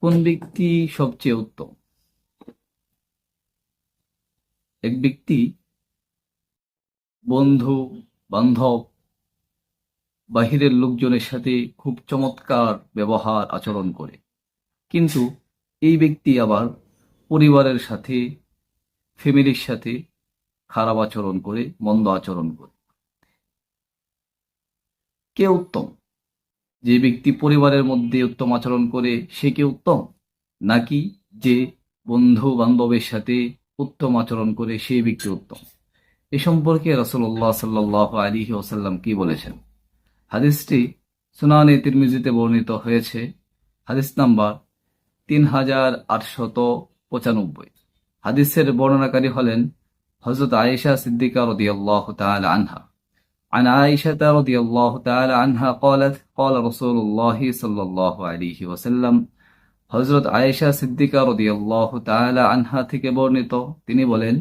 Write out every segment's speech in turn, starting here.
কোন ব্যক্তি সবচেয়ে উত্তম? এক ব্যক্তি বন্ধু বান্ধব বাহিরের লোকজনের সাথে খুব চমৎকার ব্যবহার আচরণ করে, কিন্তু এই ব্যক্তি আবার পরিবারের সাথে, ফ্যামিলির সাথে খারাপ আচরণ করে, মন্দ আচরণ করে। কে উত্তম? যে ব্যক্তি পরিবারের মধ্যে উত্তম আচরণ করে সে কি উত্তম, নাকি যে বন্ধু বান্ধবের সাথে উত্তম আচরণ করে সেই ব্যক্তি উত্তম? এ সম্পর্কে রাসূলুল্লাহ সাল্লাল্লাহু আলাইহি ওয়াসাল্লাম কি বলেছেন? হাদিসটি সুনানে তিরমিজিতে বর্ণিত হয়েছে। হাদিস নাম্বার 3895। হাদিসের বর্ণনাকারী হলেন হযরত আয়েশা সিদ্দিকা রাদিয়াল্লাহু তাআলা আনহা। عن عائشة رضي الله تعالى عنها قالت قال رسول الله صلى الله عليه وسلم। হযরত আয়েশা সিদ্দিকা রাদিয়াল্লাহু তাআলা আনহা থেকে বর্ণিত, তিনি বলেন,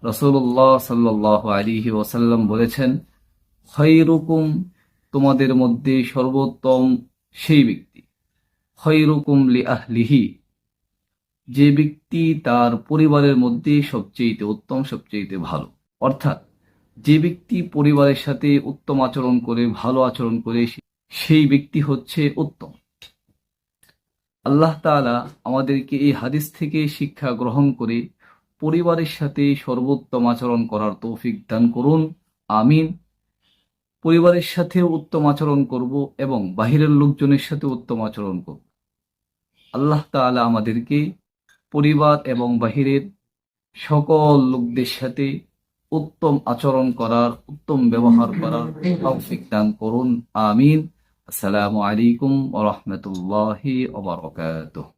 রাসূলুল্লাহ সাল্লাল্লাহু আলাইহি ওয়াসাল্লাম বলেছেন, খায়রুকুম, তোমাদের মধ্যে সর্বোত্তম সেই ব্যক্তি, খায়রুকুম লিআহলিহি, যে ব্যক্তি তার পরিবারের মধ্যে সবচেয়ে উত্তম, সবচেয়ে ভালো। অর্থাৎ যে ব্যক্তি পরিবারের সাথে উত্তম আচরণ করে, ভালো আচরণ করে, সেই ব্যক্তি হচ্ছে উত্তম। আল্লাহ তাআলা আমাদেরকে এই হাদিস থেকে শিক্ষা গ্রহণ করে পরিবারের সাথে সর্বোত্তম আচরণ করার তৌফিক দান করুন। আমিন। পরিবারের সাথে উত্তম আচরণ করব এবং বাহিরের লোকজনের সাথে উত্তম আচরণ করব। আল্লাহ তাআলা আমাদেরকে পরিবার এবং বাহিরের সকল লোকদের সাথে উত্তম আচরণ করার, উত্তম ব্যবহার করার তৌফিক দান করুন। আমিন। আসসালামু আলাইকুম ওয়া রাহমাতুল্লাহি ওয়া বারাকাতুহু।